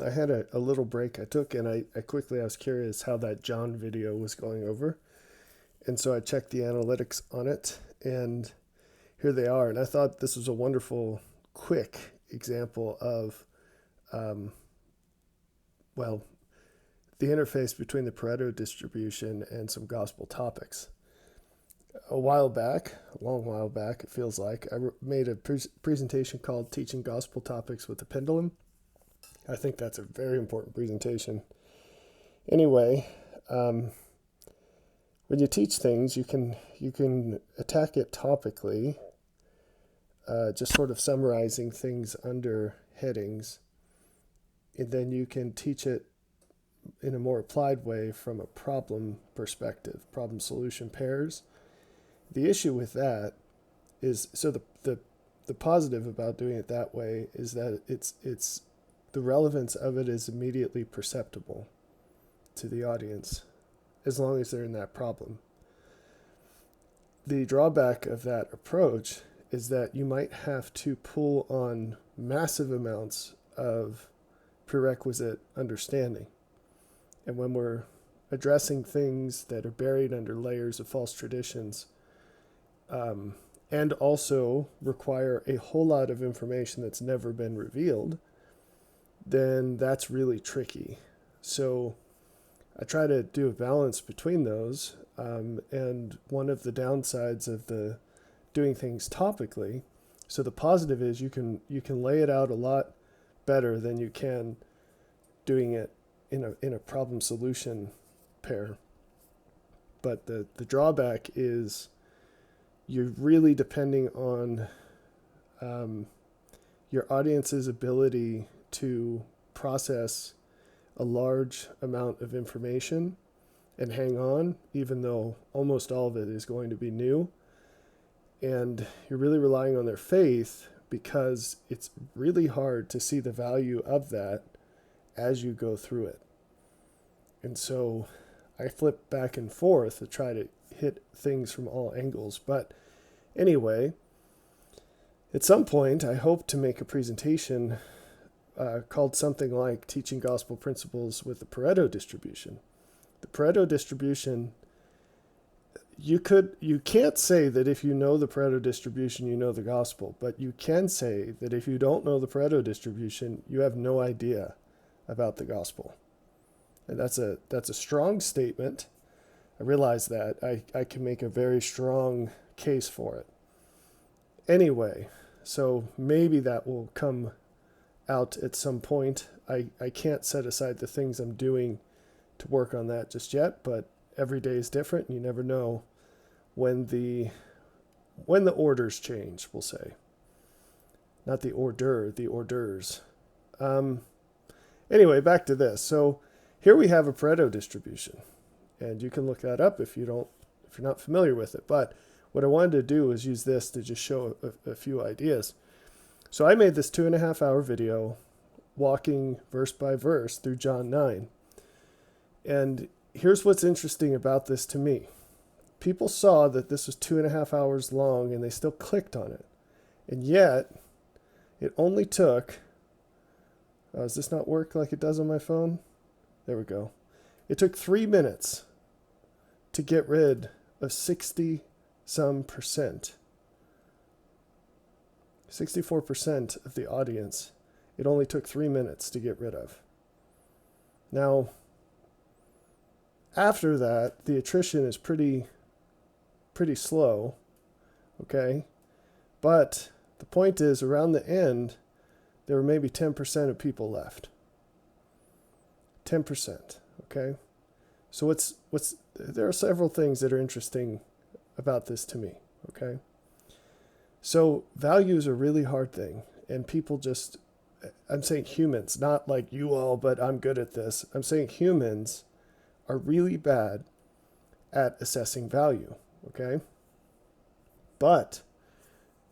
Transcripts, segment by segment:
I had a little break I took, and I was curious how that John video was going over. And so I checked the analytics on it, and here they are. And I thought this was a wonderful, quick example of, um, well, the interface between the Pareto distribution and some gospel topics. A while back, a long while back, it feels like, made a presentation called Teaching Gospel Topics with the Pendulum. I think that's a very important presentation. Anyway, um, when you teach things, you can attack it topically, just sort of summarizing things under headings, and then you can teach it in a more applied way from a problem perspective, problem solution pairs. The issue with that is the positive about doing it that way is that it's the relevance of it is immediately perceptible to the audience as long as they're in that problem. The drawback of that approach is that you might have to pull on massive amounts of prerequisite understanding. And when we're addressing things that are buried under layers of false traditions, and also require a whole lot of information that's never been revealed, then that's really tricky. So I try to do a balance between those. And one of the downsides of the doing things topically, so the positive is you can lay it out a lot better than you can doing it in a problem solution pair. But the drawback is you're really depending on your audience's ability to process a large amount of information and hang on, even though almost all of it is going to be new. And you're really relying on their faith because it's really hard to see the value of that as you go through it. And so I flip back and forth to try to hit things from all angles. But anyway, at some point, I hope to make a presentation called something like Teaching Gospel Principles with the Pareto Distribution. The Pareto Distribution, you can't say that if you know the Pareto Distribution, you know the gospel, but you can say that if you don't know the Pareto Distribution, you have no idea about the gospel. And that's a strong statement. I realize that. I can make a very strong case for it. Anyway, so maybe that will come out at some point. I can't set aside the things I'm doing to work on that just yet, but every day is different, and you never know when the orders change, we'll say. Not the order, the orders. Anyway, back to this. So here we have a Pareto distribution, and you can look that up if you're not familiar with it. But what I wanted to do is use this to just show a few ideas. So I made this 2.5 hour video walking verse by verse through John 9. And here's what's interesting about this to me. People saw that this was 2.5 hours long and they still clicked on it. And yet, it only took, does this not work like it does on my phone? There we go. It took 3 minutes to get rid of 60 some percent. 64% of the audience, it only took 3 minutes to get rid of. Now, after that, the attrition is pretty slow, okay? But the point is, around the end, there were maybe 10% of people left. 10%, okay? So there are several things that are interesting about this to me, okay? So value is a really hard thing, and people just, I'm saying humans, not like you all, but I'm good at this. I'm saying humans are really bad at assessing value, okay? But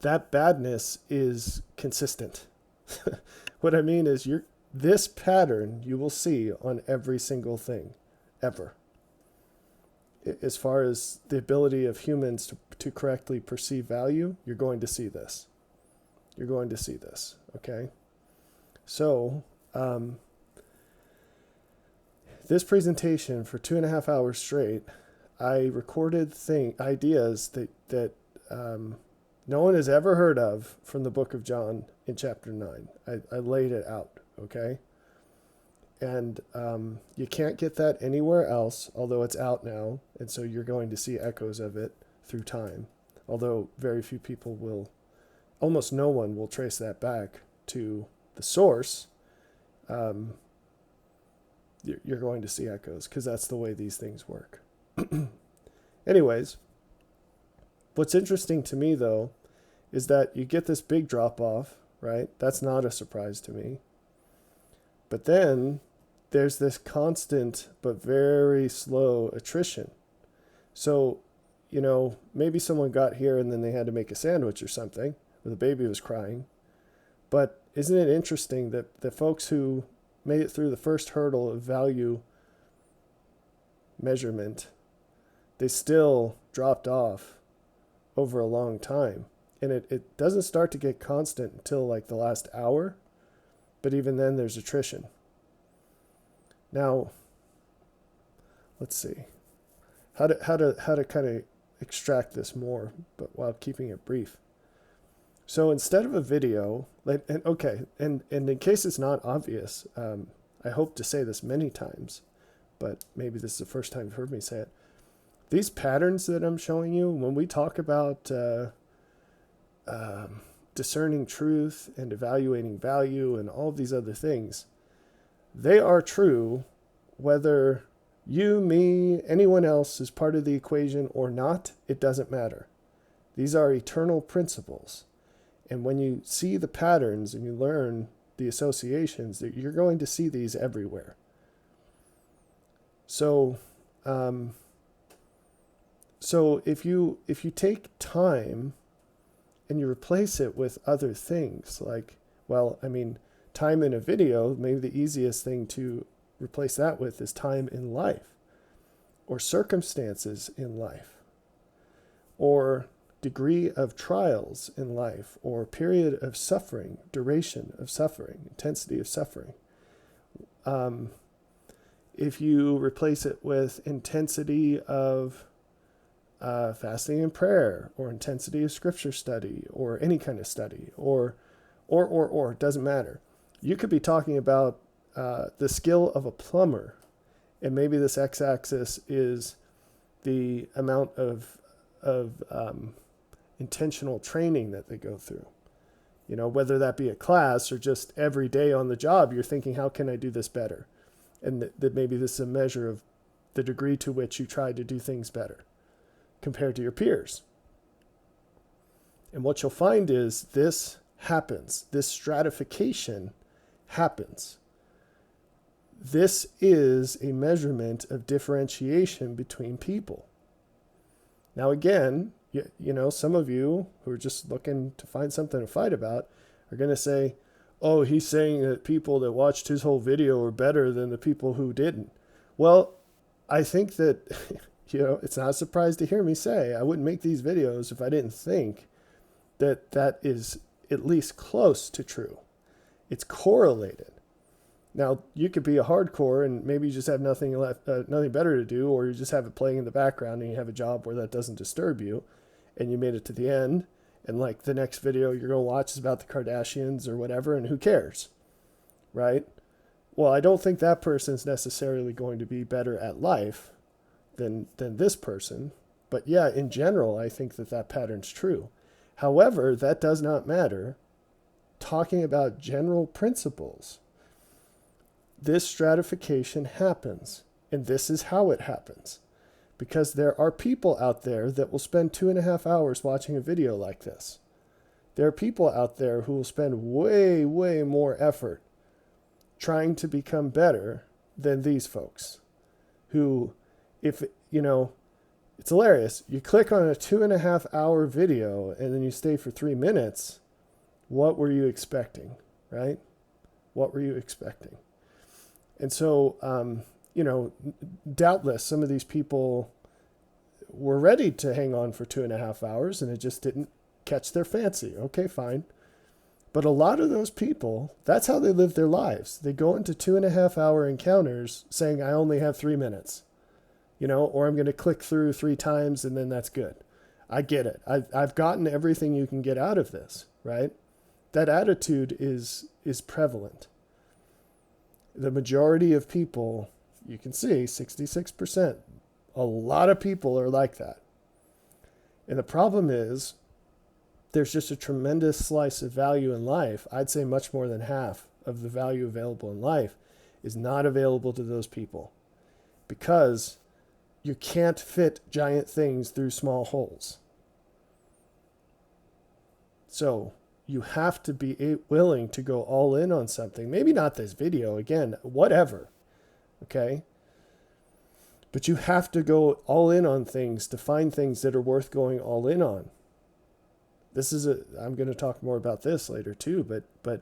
that badness is consistent. What I mean is this pattern you will see on every single thing, ever. As far as the ability of humans to correctly perceive value, you're going to see this. You're going to see this, okay? So this presentation for 2.5 hours straight, I recorded ideas that no one has ever heard of from the book of John in chapter 9. I laid it out, okay? And you can't get that anywhere else, although it's out now. And so you're going to see echoes of it through time. Although very few people will, almost no one will trace that back to the source. You're going to see echoes because that's the way these things work. Anyways, what's interesting to me, though, is that you get this big drop off, right? That's not a surprise to me. But then there's this constant but very slow attrition. So, maybe someone got here and then they had to make a sandwich or something, or the baby was crying. But isn't it interesting that the folks who made it through the first hurdle of value measurement, they still dropped off over a long time. And it doesn't start to get constant until like the last hour, but even then there's attrition. Now, let's see how to kind of extract this more, but while keeping it brief. So instead of a video, and in case it's not obvious, I hope to say this many times, but maybe this is the first time you've heard me say it. These patterns that I'm showing you, when we talk about discerning truth and evaluating value and all of these other things, they are true whether you, me, anyone else is part of the equation or not. It doesn't matter. These are eternal principles. And when you see the patterns and you learn the associations, you're going to see these everywhere. So if you take time and you replace it with other things, time in a video, maybe the easiest thing to replace that with is time in life, or circumstances in life, or degree of trials in life, or period of suffering, duration of suffering, intensity of suffering. If you replace it with intensity of fasting and prayer, or intensity of scripture study, or any kind of study, or it doesn't matter. You could be talking about the skill of a plumber, and maybe this x-axis is the amount of intentional training that they go through. Whether that be a class or just every day on the job, you're thinking, how can I do this better? And that maybe this is a measure of the degree to which you try to do things better compared to your peers. And what you'll find is this happens. This stratification happens. This is a measurement of differentiation between people. Now, again, some of you who are just looking to find something to fight about are going to say, oh, he's saying that people that watched his whole video are better than the people who didn't. Well, I think that, it's not a surprise to hear me say I wouldn't make these videos if I didn't think that that is at least close to true. It's correlated. Now, you could be a hardcore and maybe you just have nothing better to do, or you just have it playing in the background and you have a job where that doesn't disturb you, and you made it to the end, and like the next video you're going to watch is about the Kardashians or whatever, and who cares, right? Well, I don't think that person's necessarily going to be better at life than this person, but yeah, in general, I think that pattern's true. However, that does not matter. Talking about general principles, this stratification happens, and this is how it happens. Because there are people out there that will spend 2.5 hours watching a video like this. There are people out there who will spend way, way more effort trying to become better than these folks. Who, it's hilarious. You click on a 2.5 hour video and then you stay for 3 minutes. What were you expecting, right? What were you expecting? And so, doubtless some of these people were ready to hang on for 2.5 hours and it just didn't catch their fancy. Okay, fine. But a lot of those people, that's how they live their lives. They go into 2.5 hour encounters saying, I only have 3 minutes, or I'm going to click through 3 times and then that's good. I get it. I've gotten everything you can get out of this, right? That attitude is prevalent. The majority of people, you can see 66%, a lot of people are like that. And the problem is there's just a tremendous slice of value in life. I'd say much more than half of the value available in life is not available to those people because you can't fit giant things through small holes. So you have to be willing to go all in on something. Maybe not this video, again, whatever, okay? But you have to go all in on things to find things that are worth going all in on. I'm going to talk more about this later too, but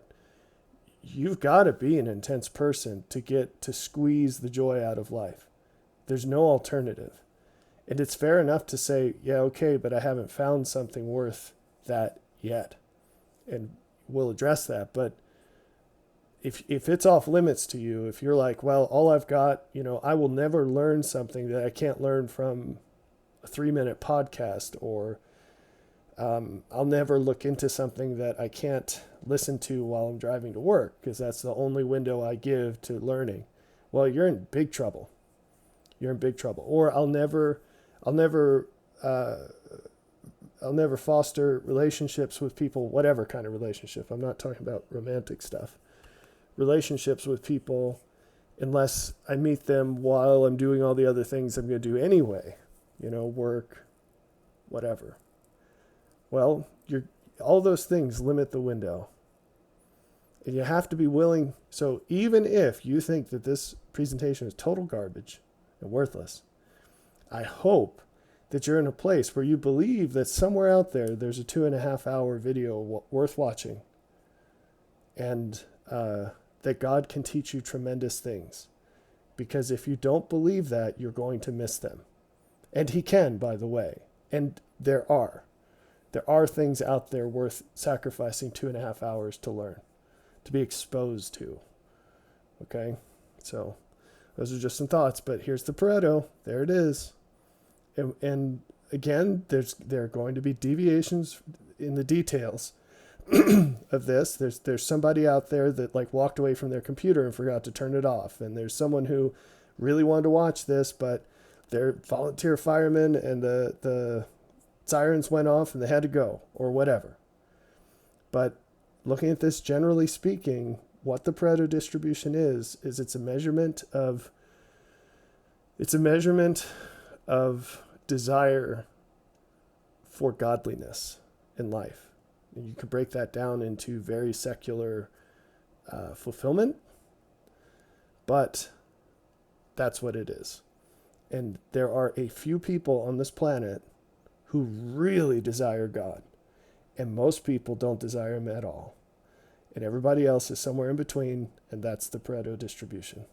you've got to be an intense person to get to squeeze the joy out of life. There's no alternative. And it's fair enough to say, yeah, okay, but I haven't found something worth that yet. And we'll address that. But if it's off limits to you, if you're like, well, all I've got, I will never learn something that I can't learn from a 3-minute podcast, or I'll never look into something that I can't listen to while I'm driving to work because that's the only window I give to learning. Well, you're in big trouble. You're in big trouble. Or I'll never foster relationships with people, whatever kind of relationship. I'm not talking about romantic stuff. Relationships with people unless I meet them while I'm doing all the other things I'm going to do anyway. Work, whatever. Well, all those things limit the window. And you have to be willing. So even if you think that this presentation is total garbage and worthless, I hope that you're in a place where you believe that somewhere out there's a 2.5 hour video worth watching, and that God can teach you tremendous things. Because if you don't believe that, you're going to miss them. And he can, by the way. And there are things out there worth sacrificing 2.5 hours to learn, to be exposed to. Okay? So those are just some thoughts, but here's the Pareto. There it is. And again, there are going to be deviations in the details of this. There's somebody out there that walked away from their computer and forgot to turn it off. And there's someone who really wanted to watch this, but they're volunteer firemen and the sirens went off and they had to go, or whatever. But looking at this, generally speaking, what the Pareto distribution is it's a measurement of desire for godliness in life. And you can break that down into very secular fulfillment, but that's what it is. And there are a few people on this planet who really desire God, and most people don't desire him at all. And everybody else is somewhere in between, and that's the Pareto distribution.